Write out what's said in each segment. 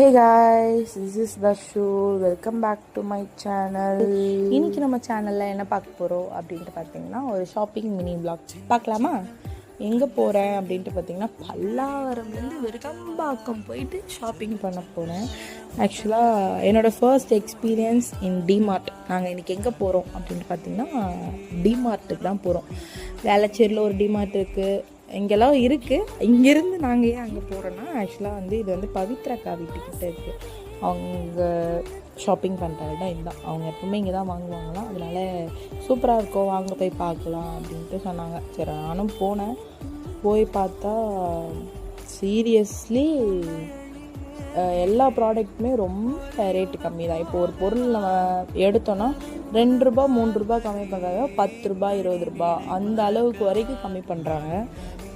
Hey guys, this is Dashu. Welcome back to my channel. இன்னைக்கு நம்ம சேனலில் என்ன பார்க்க போகிறோம் அப்படின்ட்டு பார்த்தீங்கன்னா ஒரு ஷாப்பிங் மினி vlog பார்க்கலாமா? எங்கே போகிறேன் அப்படின்ட்டு பார்த்தீங்கன்னா பல்லாவரம்லேருந்து விருகம்பாக்கம் போயிட்டு ஷாப்பிங் பண்ண போனேன். ஆக்சுவலாக என்னோடய ஃபர்ஸ்ட் எக்ஸ்பீரியன்ஸ் இன் டிமார்ட். நாங்கள் இன்றைக்கி எங்கே போகிறோம் அப்படின்ட்டு பார்த்தீங்கன்னா டிமார்ட்டுக்கு தான் போகிறோம். வேளச்சேரியில் ஒரு டிமார்ட் இருக்குது, இங்கெல்லாம் இருக்குது. இங்கேருந்து நாங்கள் ஏன் அங்கே போகிறோன்னா, ஆக்சுவலாக இது வந்து பவித்ராக்கா வீட்டுக்கிட்ட இருக்குது. அவங்க ஷாப்பிங் பண்ணுற இடம் இதுதான். அவங்க எப்பவுமே இங்கே தான் வாங்குவாங்களாம். அதனால் சூப்பராக இருக்கும், வாங்க போய் பார்க்கலாம் அப்படின்ட்டு சொன்னாங்க. சரி நானும் போனேன். போய் பார்த்தா சீரியஸ்லி எல்லா ப்ராடக்ட்டுமே ரொம்ப ரேட்டு கம்மி தான். இப்போ ஒரு பொருள் நம்ம எடுத்தோன்னா 2 ரூபா 3 ரூபா கம்மி பண்ணுறாங்க, 10 ரூபா 20 ரூபா அந்த அளவுக்கு வரைக்கும் கம்மி பண்ணுறாங்க.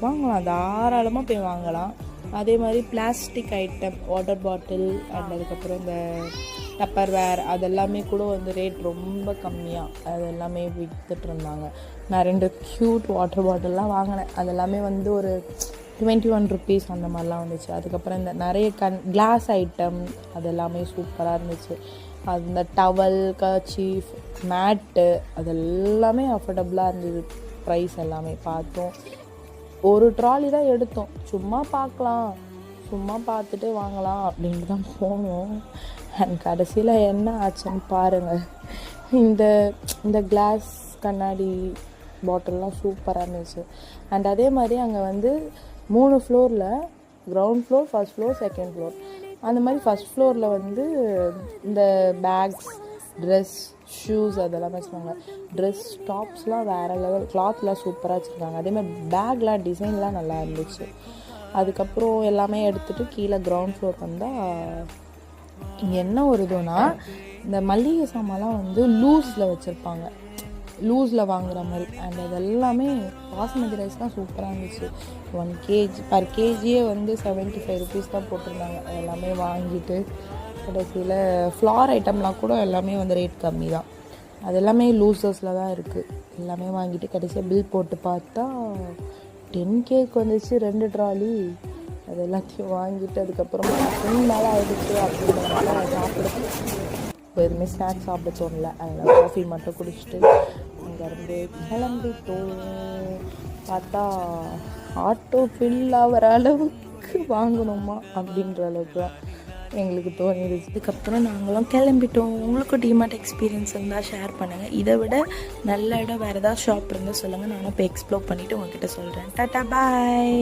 வாங்கலாம், தாராளமாக போய் வாங்கலாம். அதே மாதிரி plastic item, water bottle and அதுக்கப்புறம் இந்த டப்பர் வேர் அதெல்லாமே கூட ரேட் ரொம்ப கம்மியாக அது எல்லாமே விற்றுட்டு இருந்தாங்க. நான் 2 க்யூட் வாட்டர் பாட்டில்லாம் வாங்கினேன். அதெல்லாமே ஒரு 21 ருபீஸ் அந்த மாதிரிலாம் வந்துச்சு. அதுக்கப்புறம் இந்த நிறைய கிளாஸ் ஐட்டம் அதெல்லாமே சூப்பராக இருந்துச்சு. அந்த டவல், கர்ச்சீஃப், மேட்டு அதெல்லாமே அஃபோர்டபுளாக இருந்தது. ப்ரைஸ் எல்லாமே பார்த்தோம். ஒரு ட்ராலி தான் எடுத்தோம். சும்மா பார்க்கலாம், சும்மா பார்த்துட்டு வாங்கலாம் அப்படின்ட்டு தான் போனோம். அண்ட் கடைசியில் என்ன ஆச்சுன்னு பாருங்கள். இந்த கிளாஸ் கண்ணாடி பாட்டில்லாம் சூப்பராக இருந்துச்சு. அண்ட் அதே மாதிரி அங்கே 3 ஃப்ளோரில், ground floor, first floor, second floor. அந்த மாதிரி ஃபர்ஸ்ட் ஃப்ளோரில் இந்த பேக்ஸ், ட்ரெஸ், ஷூஸ் அதெல்லாமே வச்சுருக்காங்க. ட்ரெஸ் டாப்ஸ்லாம் வேறு லெவல், கிளாத்லாம் சூப்பராக வச்சுருக்காங்க. அதேமாதிரி பேக்லாம் டிசைன்லாம் நல்லா இருந்துச்சு. அதுக்கப்புறம் எல்லாமே எடுத்துகிட்டு கீழே கிரவுண்ட் ஃப்ளோர் வந்தால் இங்கே என்ன ஒரு இதுனா, இந்த மளிகை சாமான்லாம் லூஸில் வச்சுருப்பாங்க, லூஸில் வாங்குகிற மாதிரி. அண்ட் அது எல்லாமே பாஸ்மதி ரைஸ் தான் சூப்பராக இருந்துச்சு. 1 kg பர் கேஜியே 75 ருபீஸ் தான் போட்டிருந்தாங்க. எல்லாமே வாங்கிட்டு கடைசியில் ஃப்ளார் ஐட்டம்லாம் கூட எல்லாமே ரேட் கம்மி தான். அது எல்லாமே லூசர்ஸில் தான் இருக்குது. எல்லாமே வாங்கிட்டு கடைசியாக பில் போட்டு பார்த்தா 10Kக்கு வந்துச்சு 2 ட்ராலி. அது எல்லாத்தையும் வாங்கிட்டு அதுக்கப்புறமா மேலே ஆகிடுச்சு அப்படின்றதுனால சாப்பிடுது எதுவுமே ஸ்நாக்ஸ் சாப்பிட தோணல. அதனால் காஃபி மட்டும் குடிச்சிட்டு அங்கேருந்து கிளம்பிட்டோம். பார்த்தா ஆட்டோ ஃபில் ஆகிற அளவுக்கு வாங்கணுமா அப்படின்ற அளவுக்கு தான் எங்களுக்கு தோணிடுச்சு. அதுக்கப்புறம் நாங்களும் கிளம்பிட்டோம். உங்களுக்கும் டிமார்ட் எக்ஸ்பீரியன்ஸ் இருந்தால் ஷேர் பண்ணுங்கள். இதை விட நல்ல இடம் வேறு ஏதாவது ஷாப் இருந்தால் சொல்லுங்கள். நானும் இப்போ எக்ஸ்ப்ளோர் பண்ணிவிட்டு உங்ககிட்ட சொல்கிறேன். டாட்டா பாய்.